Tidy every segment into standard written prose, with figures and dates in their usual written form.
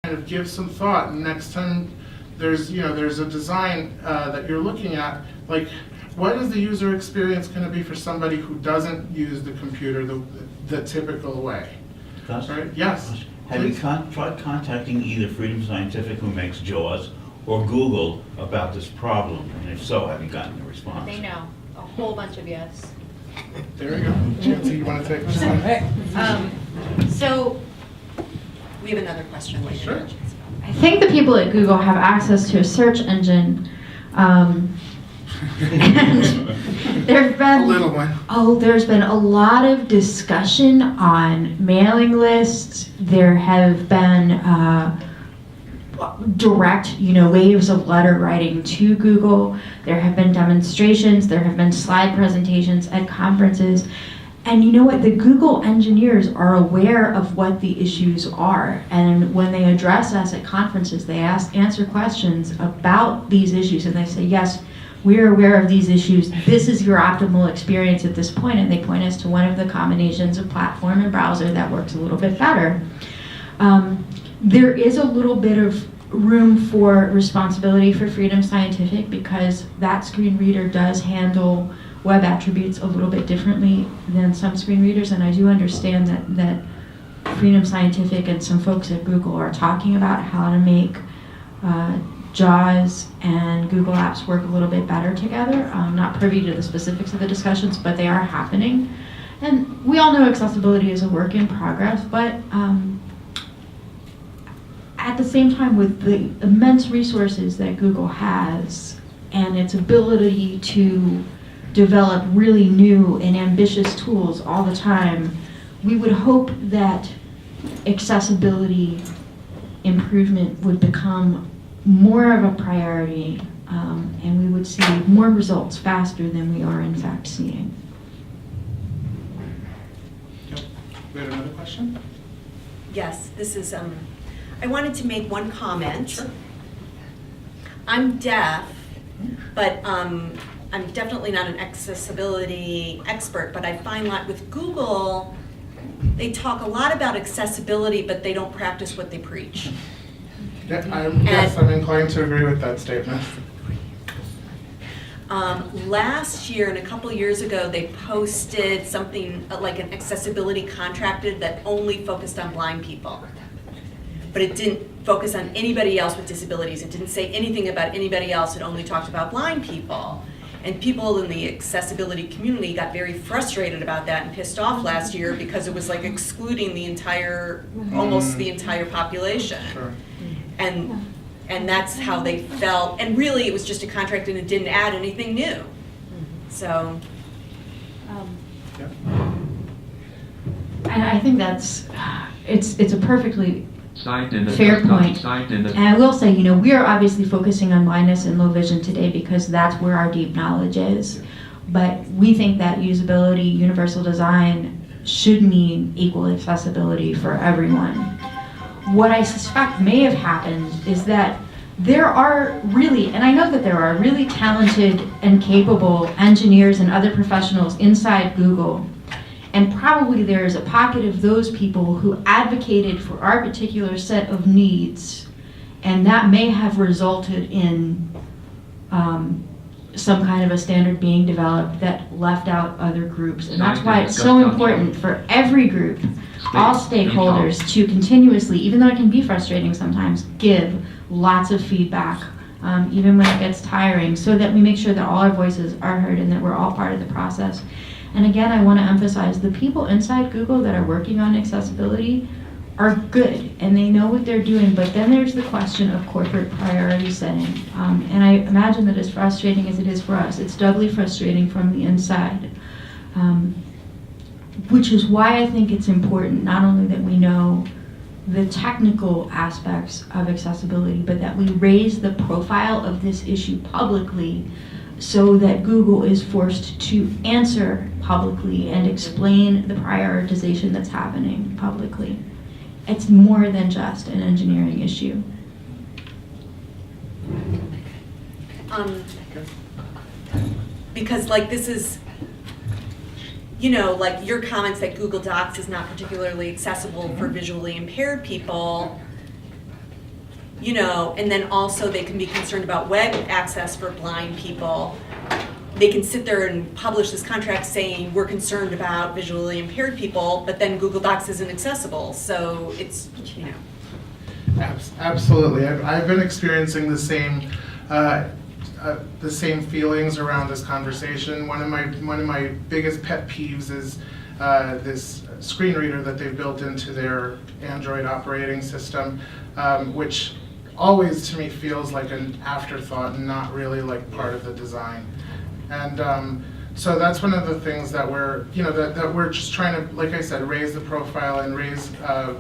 kind of give some thought, and next time there's a design that you're looking at, like, what is the user experience going to be for somebody who doesn't use the computer the typical way? Gus? Right? Yes. Have you tried contacting either Freedom Scientific, who makes JAWS, or Google about this problem? And if so, have you gotten a response? They know. A whole bunch of yes. There we go. Chancey, you want to take this one? So we have another question later. Sure. I think the people at Google have access to a search engine. And there've been A little one. there's been a lot of discussion on mailing lists. There have been direct, waves of letter writing to Google. There have been demonstrations. There have been slide presentations at conferences. And you know what? The Google engineers are aware of what the issues are. And when they address us at conferences, they answer questions about these issues. And they say, yes, we're aware of these issues. This is your optimal experience at this point. And they point us to one of the combinations of platform and browser that works a little bit better. There is a little bit of room for responsibility for Freedom Scientific because that screen reader does handle web attributes a little bit differently than some screen readers, and I do understand that Freedom Scientific and some folks at Google are talking about how to make JAWS and Google Apps work a little bit better together. I'm not privy to the specifics of the discussions, but they are happening. And we all know accessibility is a work in progress, but at the same time, with the immense resources that Google has and its ability to develop really new and ambitious tools all the time, we would hope that accessibility improvement would become more of a priority, and we would see more results faster than we are in fact seeing. Yep. We have another question? Yes, this is, I wanted to make one comment. Sure. I'm deaf, but I'm definitely not an accessibility expert, but I find that with Google, they talk a lot about accessibility, but they don't practice what they preach. Yeah, I'm inclined to agree with that statement. Last year and a couple years ago, they posted something like an accessibility contracted that only focused on blind people. But it didn't focus on anybody else with disabilities. It didn't say anything about anybody else. It only talked about blind people. And people in the accessibility community got very frustrated about that and pissed off last year because it was like excluding the entire, almost the entire population. Sure. And that's how they felt. And really, it was just a contract and it didn't add anything new. So. Yeah. And I think that's, it's a perfectly fair point. And And I will say, we are obviously focusing on blindness and low vision today because that's where our deep knowledge is. But we think that usability, universal design should mean equal accessibility for everyone. What I suspect may have happened is that there are really, and I know that there are really talented and capable engineers and other professionals inside Google. And probably there is a pocket of those people who advocated for our particular set of needs, and that may have resulted in some kind of a standard being developed that left out other groups. And that's why it's so important for every group, all stakeholders, to continuously, even though it can be frustrating sometimes, give lots of feedback, even when it gets tiring, so that we make sure that all our voices are heard and that we're all part of the process. And again, I want to emphasize the people inside Google that are working on accessibility are good and they know what they're doing, but then there's the question of corporate priority setting. And I imagine that as frustrating as it is for us, it's doubly frustrating from the inside, which is why I think it's important not only that we know the technical aspects of accessibility, but that we raise the profile of this issue publicly so that Google is forced to answer publicly and explain the prioritization that's happening publicly. It's more than just an engineering issue. Because like this is, like your comments that Google Docs is not particularly accessible for visually impaired people, you know, and then also they can be concerned about web access for blind people. They can sit there and publish this contract saying, we're concerned about visually impaired people, but then Google Docs isn't accessible, so it's, you know. Absolutely. I've been experiencing the same feelings around this conversation. One of my biggest pet peeves is this screen reader that they've built into their Android operating system, which always to me feels like an afterthought and not really like part of the design. And so that's one of the things that we're, you know, that we're just trying to, like I said, raise the profile and raise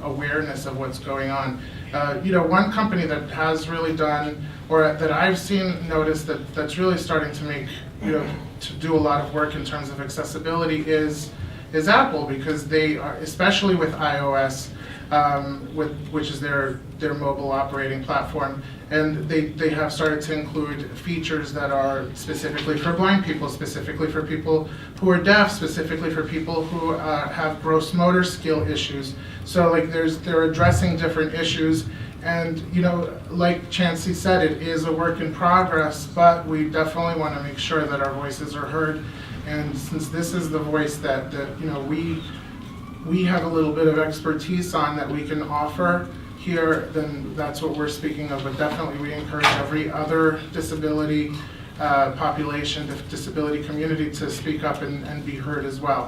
awareness of what's going on. You know, one company that has really done, or that I've seen notice that's really starting to make, you know, to do a lot of work in terms of accessibility is Apple, because they are, especially with iOS, which is their mobile operating platform, and they have started to include features that are specifically for blind people, specifically for people who are deaf, specifically for people who have gross motor skill issues. So like they're addressing different issues, and you know, like Chancey said, it is a work in progress, but we definitely want to make sure that our voices are heard. And since this is the voice that you know, we have a little bit of expertise on that we can offer here, then that's what we're speaking of. But definitely we encourage every other disability population, disability community to speak up and be heard as well.